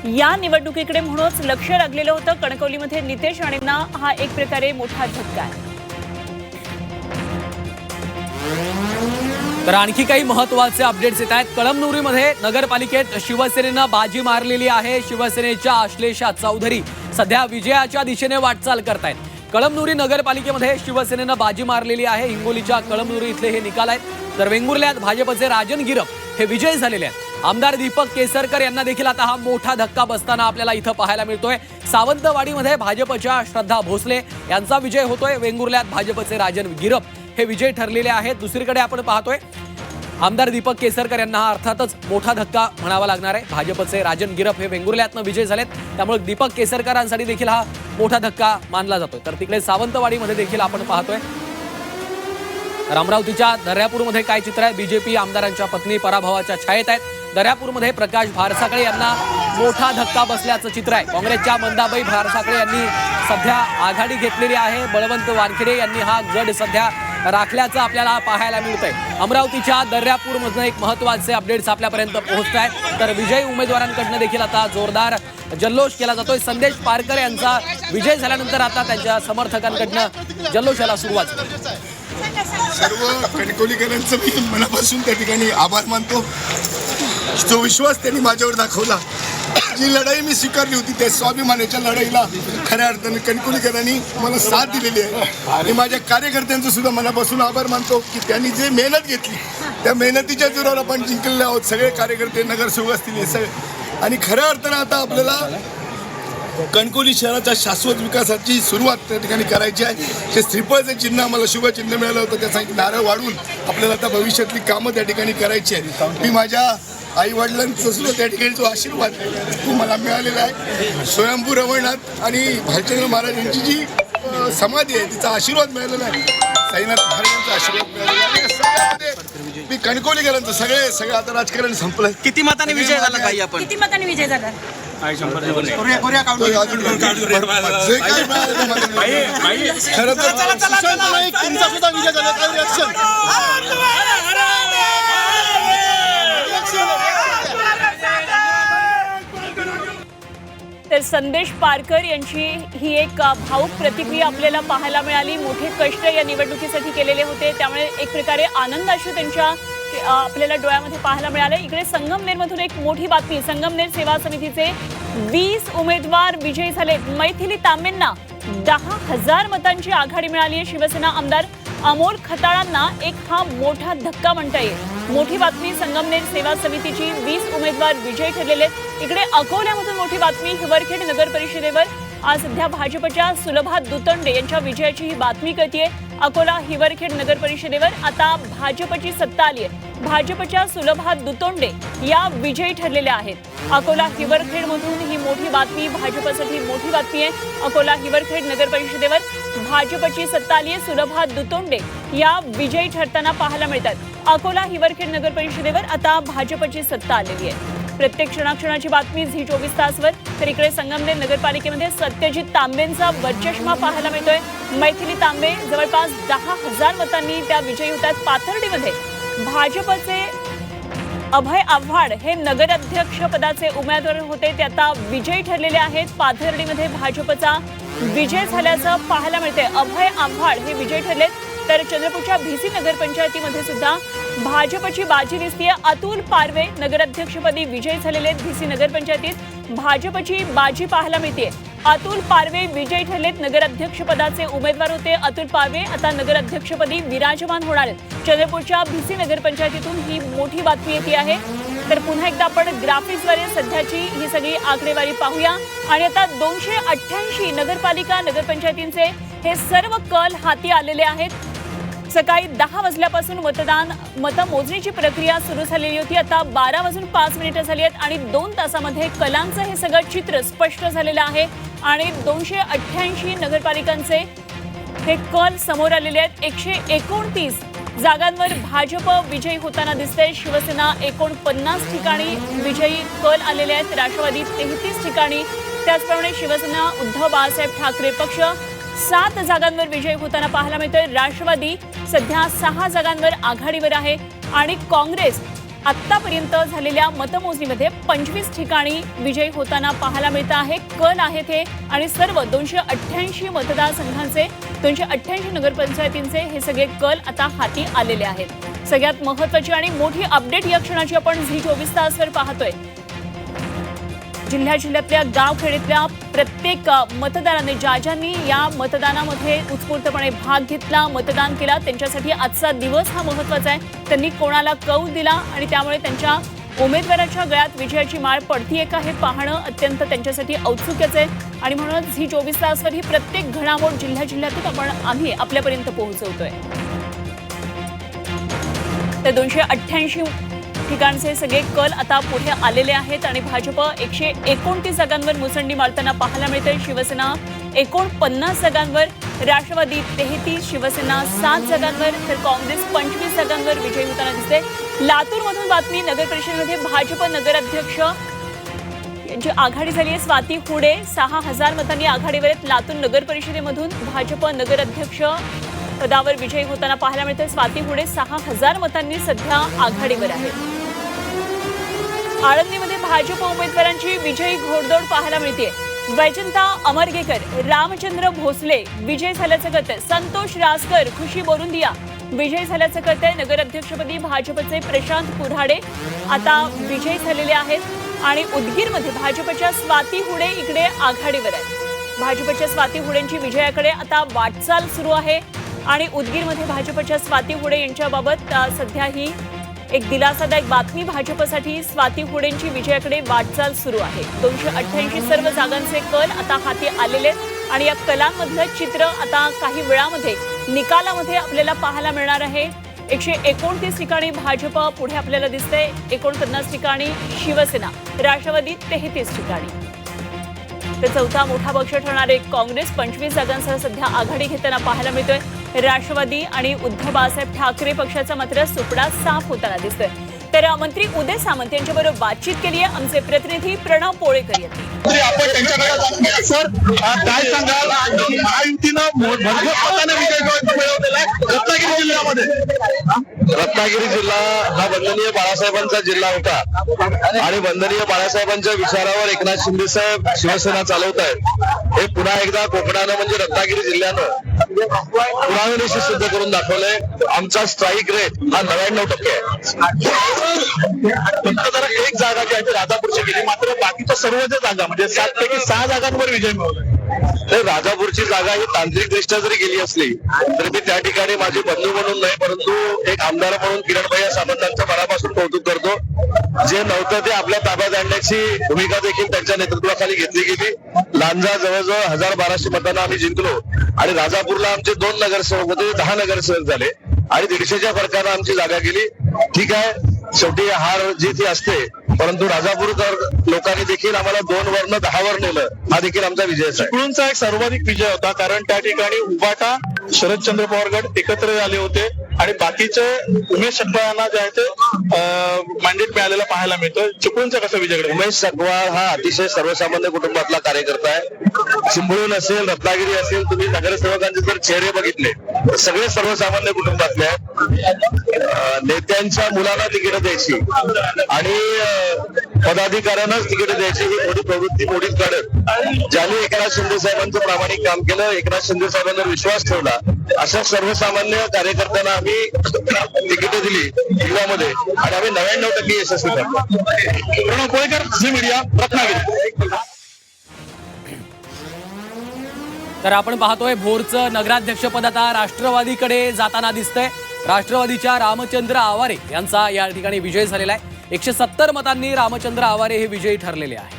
या निवडणुकीकडे म्हणूनच लक्ष लागलेलं होतं. कणकवलीमध्ये नितेश राणेंना हा एक प्रकारे मोठा झटका आहे. तर आणखी काही महत्त्वाचे अपडेट्स येत आहेत. कळमनुरीमध्ये नगरपालिकेत शिवसेनेनं बाजी मारलेली आहे. शिवसेनेच्या आश्लेषा चौधरी सध्या विजयाच्या दिशेने वाटचाल करतायत. कळमनुरी नगरपालिकेमध्ये शिवसेनेनं बाजी मारलेली आहे. हिंगोलीच्या कळमनुरी इथले हे निकाल आहेत. तर वेंगुर्ल्यात भाजपचे राजन गिरप हे विजयी झालेले आहेत. आमदार दीपक केसरकर यांना देखील आता हा मोठा धक्का बसताना आपल्याला इथं पाहायला मिळतोय. सावंतवाडीमध्ये भाजपच्या श्रद्धा भोसले यांचा विजय होतोय. वेंगुर्ल्यात भाजपचे राजन गिरप हे विजय ठरलेले आहेत. दुसरीकडे आपण पाहतोय आमदार दीपक केसरकर यांना हा अर्थातच मोठा धक्का म्हणावा लागणार आहे. भाजपचे राजन गिरप हे वेंगुर्ल्यातनं विजय झालेत. त्यामुळे दीपक केसरकरांसाठी देखील हा मोठा धक्का मानला जातोय. तर तिकडे सावंतवाडीमध्ये देखील आपण पाहतोय. तर अमरावतीच्या दर्यापूरमध्ये काय चित्र आहे? बीजेपी आमदारांच्या पत्नी पराभवाच्या छायेत आहेत. दर्यापूरमध्ये प्रकाश भारसाकळे यांना मोठा धक्का बसल्याचं चित्र आहे. काँग्रेसच्या मंदाबाई भारसाकळे यांनी सध्या आघाडी घेतलेली आहे. बळवंत वानखेडे यांनी हा गड सध्या राखल्याचं आपल्याला पाहायला मिळतंय. अमरावतीच्या दर्यापूरमधून एक महत्त्वाचे अपडेट्स आपल्यापर्यंत पोहोचत आहेत. तर विजयी उमेदवारांकडनं देखील आता जोरदार जल्लोष केला जातोय. संदेश पारकर यांचा विजय झाल्यानंतर आता त्यांच्या समर्थकांकडनं जल्लोषाला सुरुवात झाली. सर्व कणकवलीकरांचं मी मनापासून त्या ठिकाणी आभार मानतो. जो विश्वास त्यांनी माझ्यावर दाखवला, जी लढाई मी स्वीकारली होती त्या स्वाभिमानाच्या लढाईला खऱ्या अर्थाने कणकवलीकरांनी मला साथ दिलेली आहे. आणि माझ्या कार्यकर्त्यांचं सुद्धा मनापासून आभार मानतो की त्यांनी जे मेहनत घेतली त्या मेहनतीच्या जोरावर आपण जिंकलेले आहोत. सगळे कार्यकर्ते नगरसेवक असतील हे सगळे. आणि खऱ्या अर्थानं आता आपल्याला कणकवली शहराच्या शाश्वत विकासाची सुरुवात त्या ठिकाणी करायची आहे. ते श्रीफळचं चिन्ह आम्हाला शुभचिन्ह मिळालं होतं. त्याचा एक नारळ वाढून आपल्याला आता भविष्यातली कामं त्या ठिकाणी करायची आहेत. मी माझ्या आई वडिलांचा सुद्धा त्या ठिकाणी जो आशीर्वाद तो मला मिळालेला आहे. स्वयंभू रवळनाथ आणि भालचंद्र महाराज यांची जी समाधी आहे तिचा आशीर्वाद मिळालेला आहे. साईनाथ महाराजांचा आशीर्वाद मिळालेला आहे. सगळ्यामध्ये मी कणकवलीकरांचं सगळे आता राजकारण संपलंय. किती मताने विजय झाला काही आपण? किती मतांनी विजय झाला? खरं तर तुमचा सुद्धा विजय झाला. काय रिॲक्शन? तर संदेश पारकर यांची ही एक भावुक प्रतिक्रिया आपल्याला पाहायला मिळाली. मोठे कष्ट या निवडणुकीसाठी केलेले होते, त्यामुळे एक प्रकारे आनंदाश्रू त्यांच्या आपल्याला डोळ्यामध्ये पाहायला मिळाले. इकडे संगमनेरमधून एक मोठी बातमी. संगमनेर सेवा समितीचे 20 उमेदवार विजयी झाले. मैथिली तांबेंना 10,000 मतांची आघाडी मिळाली आहे. शिवसेना आमदार अमोल खताळांना एक हा मोठा धक्का म्हणता येईल. मोठी बातमी. संगमनेर सेवा समितीची 20 उमेदवार विजयी ठरलेले आहेत. इकडे अकोल्यामधून मोठी बातमी. हिवरखेड नगर परिषदेवर आज सध्या भाजपच्या सुलभा दुतंडे यांच्या विजयाची ही बातमी कळतीये. अकोला हिवरखेड नगर परिषदेवर आता भाजपची सत्ता आली आहे. भाजपच्या सुलभा दुतोंडे या विजयी ठरलेल्या आहेत. अकोला हिवरखेड मधून ही मोठी बातमी. भाजपसाठी मोठी बातमी आहे. अकोला हिवरखेड नगर परिषदेवर भाजपची सत्ता आली आहे. सुलभा दुतोंडे या विजयी ठरताना पाहायला मिळतात. अकोला हिवरखेड नगर परिषदेवर आता भाजपची सत्ता आलेली आहे. प्रत्येक क्षणाक्षणाची बातमी झी 24 तासवर. तर इकडे संगमनेर नगरपालिकेमध्ये सत्यजित तांबेंचा वर्चस्व पाहायला मिळतोय. मैथिली तांबे जवळपास 10,000 मतांनी त्या विजयी होतात. पाथर्डीमध्ये भाजपचे अभय आव्हाड हे नगराध्यक्ष पदाचे उमेदवार होते, ते आता विजयी ठरलेले आहेत. पाथर्डीमध्ये भाजपचा विजय झाल्याचं पाहायला मिळते. अभय आव्हाड हे विजयी ठरलेत. तर चंद्रपूरच्या भीसी नगरपंचायतीमध्ये सुद्धा भाजपची बाजी दिसतीये. अतुल पारवे नगराध्यक्षपदी विजयी झालेले आहेत. भीसी नगरपंचायतीत भाजपची बाजी पाहायला मिळते. अतुल पारवे विजयी ठरलेत. नगराध्यक्ष पदाचे उमेदवार होते अतुल पारवे आता नगराध्यक्षपदी विराजमान होणार आहेत. चंद्रपूरच्या भीसी नगरपंचायतीतून ही मोठी बातमी येते आहे. तर पुन्हा एकदा आपण ग्राफिक्सद्वारे सध्याची ही सगळी आकडेवारी पाहूया. आणि आता 288 नगरपालिका नगरपंचायतींचे हे सर्व कल हाती आलेले आहेत. सकाळी 10 वाजल्यापासून मतमोजणीची प्रक्रिया सुरू झालेली होती. आता 12:05 झाली आहेत आणि 2 तासामध्ये कलांचं हे सगळं चित्र स्पष्ट झालेलं आहे. आणि 288 नगरपालिकांचे हे कल समोर आलेले आहेत. 129 जागांवर भाजप विजयी होताना दिसते. शिवसेना 49 ठिकाणी विजयी कल आलेले आहेत. राष्ट्रवादी 33 ठिकाणी. त्याचप्रमाणे शिवसेना उद्धव बाळासाहेब ठाकरे पक्ष 7 जागांवर विजयी होताना पाहायला मिळतोय. राष्ट्रवादी सध्या 6 जागांवर आघाडीवर आहे आणि काँग्रेस आतापर्यंत झालेल्या मतमोजणीमध्ये 25 ठिकाणी विजयी होताना पाहायला मिळत आहे. कल आहेत हे आणि सर्व 288 मतदारसंघांचे 288 नगरपंचायतींचे हे सगळे कल आता हाती आलेले आहेत. सगळ्यात महत्त्वाची आणि मोठी अपडेट या क्षणाची आपण झी 24 तासवर पाहतोय. जिल्ह्यातल्या गावखेड्यातल्या प्रत्येक मतदाराने ज्यांनी या मतदानामध्ये उत्स्फूर्तपणे भाग घेतला, मतदान केला, त्यांच्यासाठी आजचा दिवस हा महत्त्वाचा आहे. त्यांनी कोणाला कौल दिला आणि त्यामुळे त्यांच्या उमेदवाराच्या गळ्यात विजयाची माळ पडतीये का हे पाहणं अत्यंत त्यांच्यासाठी औत्सुक्याचं आहे. आणि म्हणूनच झी 24 तासवर ही प्रत्येक घडामोड जिल्ह्यातून आम्ही आपल्यापर्यंत पोहोचवतोय. ते 288 ठिकाणचे सगळे कल आता पुढे आलेले आहेत आणि भाजप 129 जागांवर मुसंडी मारताना पाहायला मिळते. शिवसेना 49 जागांवर, राष्ट्रवादी 33, शिवसेना 7 जागांवर तर काँग्रेस 25 जागांवर विजयी होताना दिसते. लातूरमधून बातमी. नगर परिषदेमध्ये भाजप नगराध्यक्ष यांची आघाडी झाली आहे. स्वाती हुडे 6000 मतांनी आघाडीवर आहेत. लातूर नगर परिषदेमधून भाजप नगराध्यक्ष पदावर विजयी होताना पाहायला मिळते. स्वाती हुडे 6000 मतांनी सध्या आघाडीवर आहेत. आळंदीमध्ये भाजप उमेदवारांची विजयी घोडदौड पाहायला मिळते. वैजंता अमरगेकर, रामचंद्र भोसले विजयी झाल्याचं कळतंय. संतोष रासकर, खुशी बोरुंदिया विजयी झाल्याचं कळतंय. नगराध्यक्षपदी भाजपचे प्रशांत कुऱ्हाडे आता विजयी झालेले आहेत आणि उदगीरमध्ये भाजपच्या स्वाती हुडे इकडे आघाडीवर आहेत. भाजपच्या स्वाती हुडेंची विजयाकडे आता वाटचाल सुरू आहे आणि उदगीरमध्ये भाजपच्या स्वाती हुडे यांच्याबाबत सध्या ही एक दिलासादायक बातमी. भाजपसाठी स्वाती हुडेंची विजयाकडे वाटचाल सुरू आहे. 288 सर्व जागांचे कल आता हाती आलेले आणि या कलांमधलं चित्र आता काही वेळामध्ये निकालामध्ये आपल्याला पाहायला मिळणार आहे. 129 ठिकाणी भाजप पुढे आपल्याला दिसते. 49 ठिकाणी शिवसेना, राष्ट्रवादी 33 ठिकाणी तर चौथा मोठा पक्ष ठरणारे काँग्रेस 25 जागांसह सध्या आघाडी घेताना पाहायला मिळतोय. राष्ट्रवादी आणि उद्धव बाळासाहेब ठाकरे पक्षाचा मात्र सुपडा साफ होताना दिसतोय. तर मंत्री उदय सामंत यांच्याबरोबर बातचीत केली आहे आमचे प्रतिनिधी प्रणव पोळेकर यांनी. आपण त्यांच्याकडे सर काय सांगाल, महायुतीनं भरघोस मताने विजय मिळवलेला आहे रत्नागिरी जिल्ह्यामध्ये. रत्नागिरी जिल्हा हा वंदनीय बाळासाहेबांचा जिल्हा होता आणि वंदनीय बाळासाहेबांच्या विचारावर एकनाथ शिंदे साहेब शिवसेना चालवत आहेत. हे पुन्हा एकदा कोकणानं म्हणजे रत्नागिरी जिल्ह्यानं पुराव्यानिशी सिद्ध करून दाखवलंय. आमचा स्ट्राईक रेट हा 99% आहे. फक्त जरा एक जागा जी आहे ती राजापूरची गेली, मात्र बाकीच्या सर्व ज्या जागा म्हणजे 7 पैकी 6 जागांवर विजय मिळवला. तर राजापूरची जागा ही तांत्रिकदृष्ट्या जरी गेली असली तरी मी त्या ठिकाणी माझे बंधू म्हणून नाही परंतु एक आमदार म्हणून किरणभैया सामंतांचं मनापासून कौतुक करतो. जे नव्हतं ते आपल्या ताब्यात आणण्याची भूमिका देखील त्यांच्या नेतृत्वाखाली घेतली गेली. लांजा जवळजवळ 1200 मतांना आम्ही जिंकलो आणि राजापूरला आमचे 2 नगरसेवक होते, 10 नगरसेवक झाले आणि 150च्या फरकानं आमची जागा गेली. ठीक आहे, शेवटी हार जीत ही असते, परंतु राजापूरकर लोकांनी देखील आम्हाला 2 वरनं 10 वर नेलं. हा देखील आमचा विजय आहे. चिपळूणचा एक सर्वाधिक विजय होता कारण त्या ठिकाणी उबाटा शरदचंद्र पवार गट एकत्र झाले होते आणि बाकीचे उमेश सकवाळांना जे आहे ते मॅन्डेट मिळालेला पाहायला मिळतं. चिपळूणचा कसा विजय घडला? उमेश सकवाळ हा अतिशय सर्वसामान्य कुटुंबातला कार्यकर्ता आहे. चिंपळूण असेल, रत्नागिरी असेल, तुम्ही नगरसेवकांचे जर चेहरे बघितले तर सगळे सर्वसामान्य कुटुंबातले आहेत. नेत्यांच्या मुलांना तिकीट द्यायची आणि पदाधिकाऱ्यांनाच तिकीट द्यायची ही मोठी प्रवृत्ती मोडीत काढत ज्यांनी एकनाथ शिंदे साहेबांचं प्रामाणिक काम केलं, एकनाथ शिंदे साहेबांवर विश्वास ठेवला, अशा सर्वसामान्य कार्यकर्त्यांना आम्ही तिकीट दिली जिल्ह्यामध्ये आणि आम्ही 99% यशस्वी ठरलो. प्रणव पोळेकर, झी मीडिया, रत्नागिरी. तर आपण पाहतोय भोरचं नगराध्यक्षपद आता राष्ट्रवादीकडे जाताना दिसतंय. राष्ट्रवादीच्या रामचंद्र आवारे यांचा या ठिकाणी विजय झालेला आहे. 170 मतांनी रामचंद्र आवारे हे विजयी ठरलेले आहे.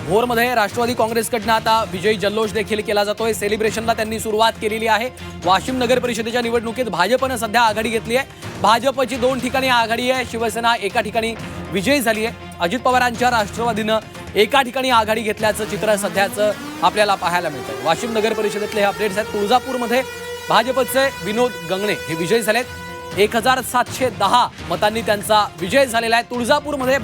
भोरमध्ये राष्ट्रवादी काँग्रेसकडनं आता विजयी जल्लोष देखील केला जातोय. सेलिब्रेशनला त्यांनी सुरुवात केलेली आहे. वाशिम नगर परिषदेच्या निवडणुकीत भाजपनं सध्या आघाडी घेतली आहे. भाजपची 2 ठिकाणी आघाडी आहे. शिवसेना एका ठिकाणी विजयी झाली आहे. अजित पवारांच्या राष्ट्रवादीनं एका ठिकाणी आघाडी घेतल्याचं चित्र सध्याचं आपल्याला पाहायला मिळतंय. वाशिम नगर परिषदेतले हे अपडेट्स आहेत. तुळजापूरमध्ये भाजपचे विनोद गंगणे हे विजयी झालेत. 1710 मतांनी त्यांचा विजय झालेला आहे. तुळजापूरमध्ये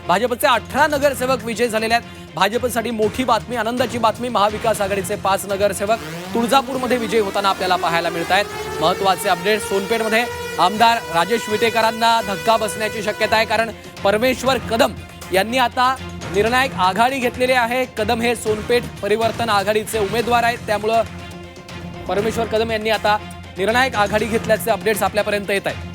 भाजपचे 18 नगरसेवक विजय झालेले आहेत. भाजपसाठी मोठी बातमी, आनंदाची बातमी. महाविकास आघाडीचे 5 नगरसेवक तुळजापूरमध्ये विजयी होताना आपल्याला पाहायला मिळत आहेत. महत्वाचे अपडेट. सोनपेठमध्ये आमदार राजेश विटेकरांना धक्का बसण्याची शक्यता आहे, कारण परमेश्वर कदम यांनी आता निर्णायक आघाडी घेतलेली आहे. कदम हे सोनपेठ परिवर्तन आघाडीचे उमेदवार आहेत, त्यामुळं परमेश्वर कदम यांनी आता निर्णायक आघाडी घेतल्याचे अपडेट्स आपल्यापर्यंत येत आहेत.